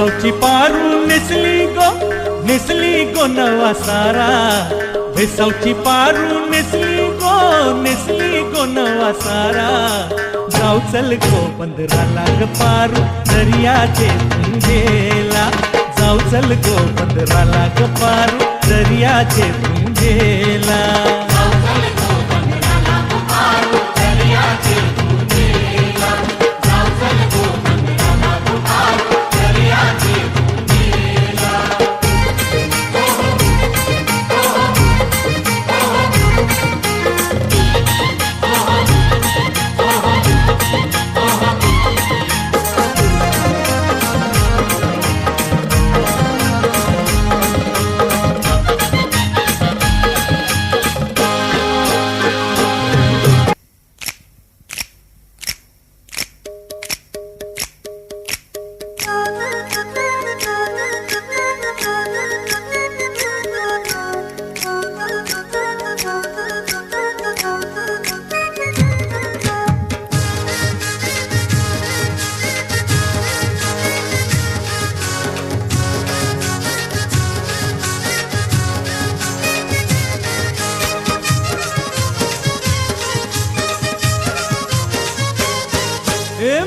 भेसावची पारू नेसली गो नवा सारा। भेसावची पारू नेसली गो नवा सारा। जाऊ चल गो बंदराला ग पारू दर्याचे पुंजेला। जाऊ चल गो बंदराला ग पारू दर्याचे पुंजेला।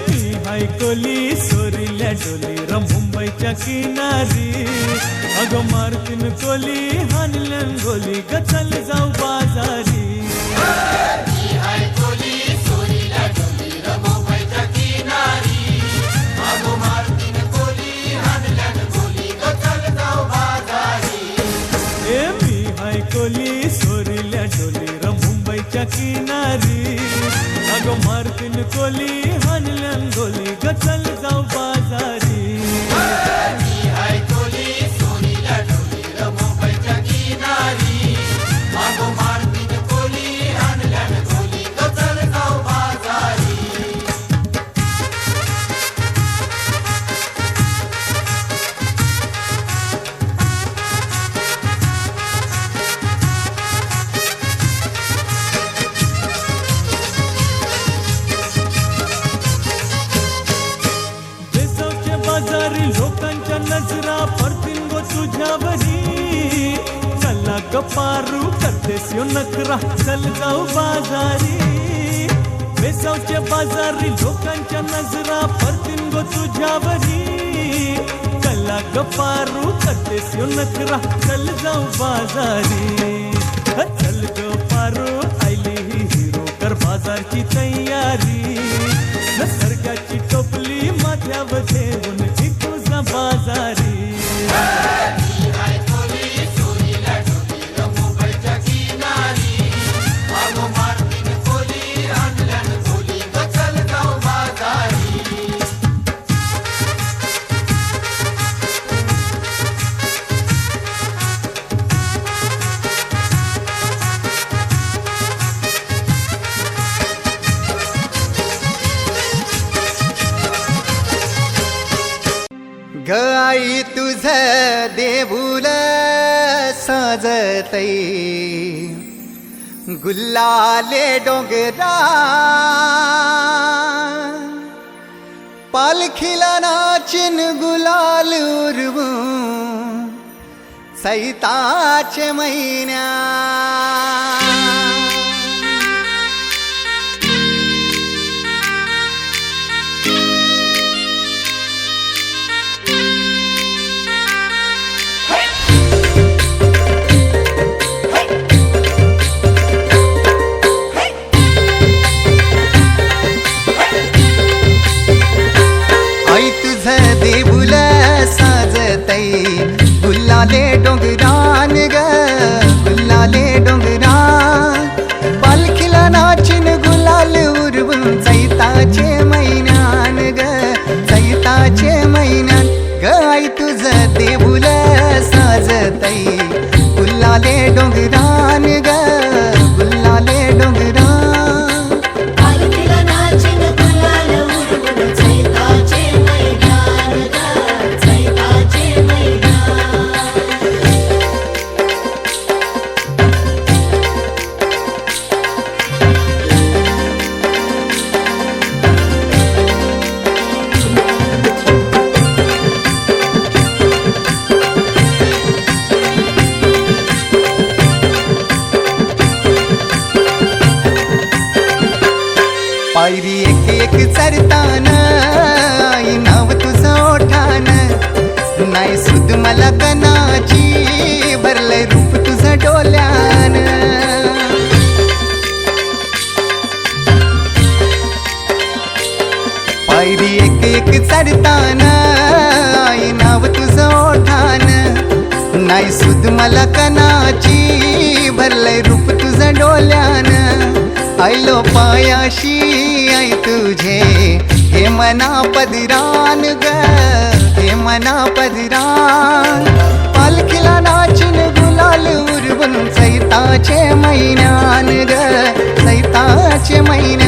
मी हायकोली सोरील्या डोली मुंबईच्या किनारी। अगं मारतीन कोली हानल्यान गोली ग चल जाऊ बाजारी। मी हायकोली सोरील्या डोली मुंबईच्या किनारी। अगं मारतीन कोली हानल्यान गोली ग चल जाऊ बाजारी। मी हायकोली सोरील्या डोली मुंबईच्या किनारी। अगं मारतीन कोली हानल्यान गोली ग चल जाऊ बाजारी। मी हायकोली सोरील्या डोली मुंबईच्या किनारी। अगं मारतीन कोली हानल्यान गोली ग चल जाऊ बाजारी। बाजारी लोकांच्या नजरा पडतील गो तुझ्यावरी। चला ग पारू करतेस यो नखरा चल जाऊ बाजारी। भेसावच्या बाजारी लोकांच्या नजरा पडतील गो तुझ्यावरी। चला ग पारू करतेस यो नखरा चल जाऊ बाजारी। चल ग पारू आयली ही हिरो कर बाजारची तयारी। निसर्गाची टोपली माथ्यावर ठेवून तुझा बाजारी। मी हायकोली सोरील्या डोली मुंबईच्या किनारी। अगं मारतीन कोली हानल्यान गोली ग चल जाऊ बाजारी। ग आई तुझ देऊळ साजतई। गुल्लाले डोंगरा पालखीला नाचिन गुलाल उरवू सैताचे महिन्या। आई तुझ देऊळ साजतई। गुल्लाले डोंगरान ग गुल्लाले डोंगरान। पायरी एक एक चरताना आई नाव तुझं ओठान नाही सुद मला कनाची भरलंय रूप तुझं डोल्यान पायरी एक एक चरताना आई नाव तुझं ओठान नाही सुद मला कनाची भरलंय रूप तुझं डोल्यान आयलो पायाशी आई तुझे हे मना पदरान ग हे मना पदरान पालखीला नाचून गुलाल उरवून चैताचे महिन्यान ग चैताचे महिन्यान